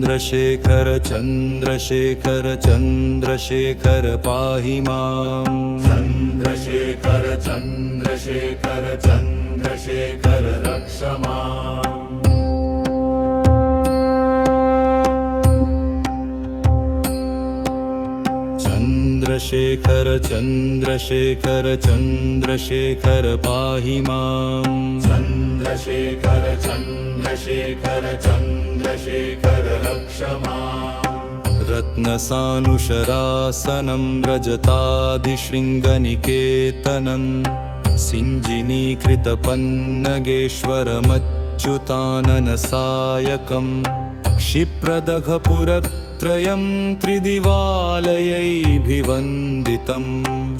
चन्द्रशेखर चन्द्रशेखर चन्द्रशेखर पाहि मां चन्द्रशेखर चन्द्रशेखर चन्द्रशेखर रक्ष माम् चन्द्रशेखर चन्द्रशेखर चन्द्रशेखर पाहि मां चन्द्रशेखर चन्द्रशेखर चन्द्रशेखर रक्ष माम् रत्नसानुशरासनं रजताधिशृङ्गनिकेतनं सिञ्जिनीकृतपन्नगेश्वरमच्युताननसायकं क्षिप्रदघपुरत्रयं त्रिदिवालयैर्भिवन्दितं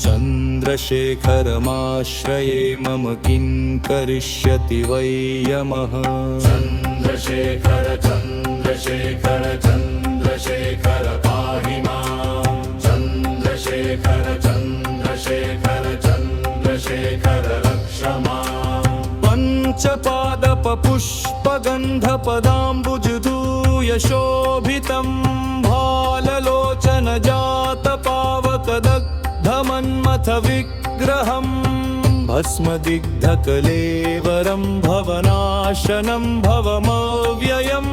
चन्द्रशेखरमाश्रये मम किं करिष्यति वै यमः चन्द्रशेखर चन्द्रशेखर चन्द्रशेखर पाहि माम् चन्द्रशेखर चन्द्रशेखर चन्द्रशेखर रक्ष माम् पञ्चपादपपुष्पगन्धपदाम्बुजधूयशोभितं भाललोचनजातपावकदग्धमन्मथ विग्रहं भस्मदिग्धकलेवरं भवनाशनं भवमव्ययम्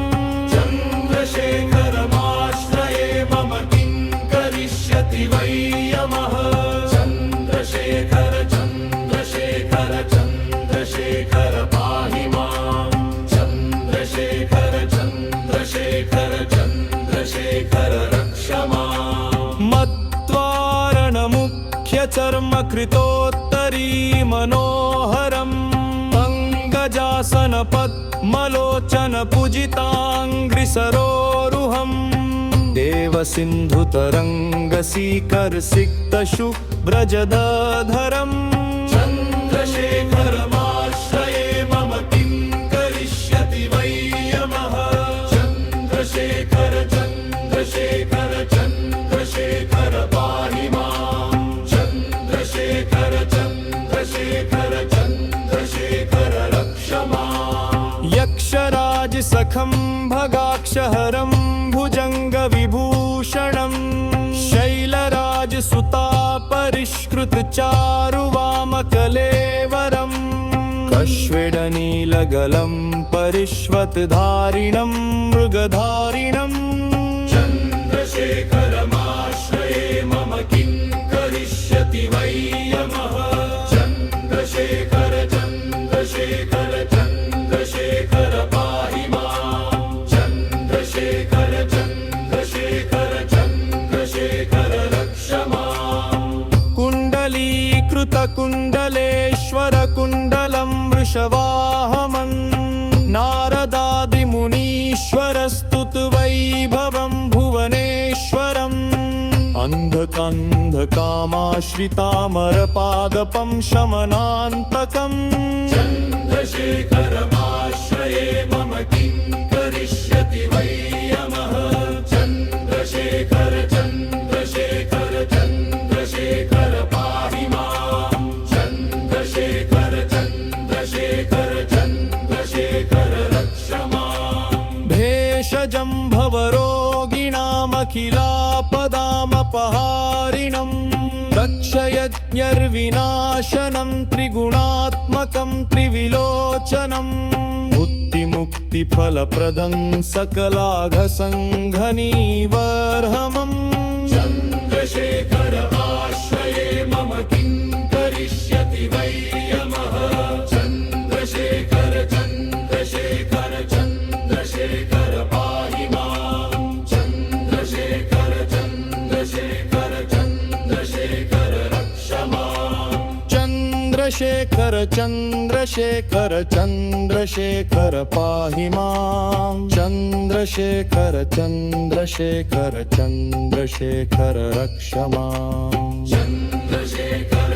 चन्द्रशेखरमाश्रये मम किं करिष्यति वै यमः चन्द्रशेखर चन्द्रशेखर चन्द्रशेखर पाहि माम् चन्द्रशेखर चन्द्रशेखर चन्द्रशेखर रक्ष माम् मत्वारणमुख्यचर्मकृतोत्तरी मनोहरं पङ्कजासनपद्मलोचनपूजिताङ्घ्रिसरोरुहं देवसिन्धुतरङ्गसीकरसिक्तशुभ्रजदधरम् चन्द्रशेखरमाश्रये मम किं करिष्यति वै यमः चन्द्रशेखर चन्द्रशेखर चन्द्रशेखर पाहि माम् चन्द्रशेखर चन्द्रशेखर चन्द्रशेखर रक्ष माम् यक्षराजसखं भगाक्षहरं भुजङ्गविभूषणं शैलराजसुतापरिष्कृतचारुवामकलेवरं कश्वेडनीलगलं परिष्वतधारिणं मृगधारिणम् चन्द्रशेखरमाश्रये मम किं करिष्यति वै यमः चन्द्रशेखर चन्द्रशेखर चन्द्रशेखर पाहि माम् चन्द्रशेखर चन्द्रशेखर चन्द्रशेखर रक्ष माम् कुण्डलीकृतकुण्डलेश्वरकुण्डलं वृषवाहमन् नारदादिमुनीश्वरस्तुतवैभवं भुवनेश्वरम् अन्धकान्धकामाश्रितामरपादपं शमनान्तकम् चन्द्रशेखरमाश्रये मम किं करिष्यति वै यमः चन्द्रशेखर चन्द्रशेखर चन्द्रशेखर पाहि माम् चन्द्रशेखर चन्द्रशेखर चन्द्रशेखर रक्ष माम् भेषजं भवरोगिणामखिलापदामपहारिणं दक्षयज्ञर्विनाशनं त्रिगुणात्मकं त्रिविलोचनं बुद्धिमुक्तिफलप्रदं सकलाघसङ्घनीवर्हमम् चन्द्रशेखरमाश्रये मम किं करिष्यति वै यमः चन्द्रशेखर चन्द्रशेखर चन्द्रशेखर पाहि माम् चन्द्रशेखर चन्द्रशेखर चन्द्रशेखर रक्ष माम् चन्द्रशेखर चन्द्रशेखर चन्द्रशेखर पाहि मां चन्द्रशेखर चन्द्रशेखर चन्द्रशेखर रक्ष माम् चन्द्रशेखर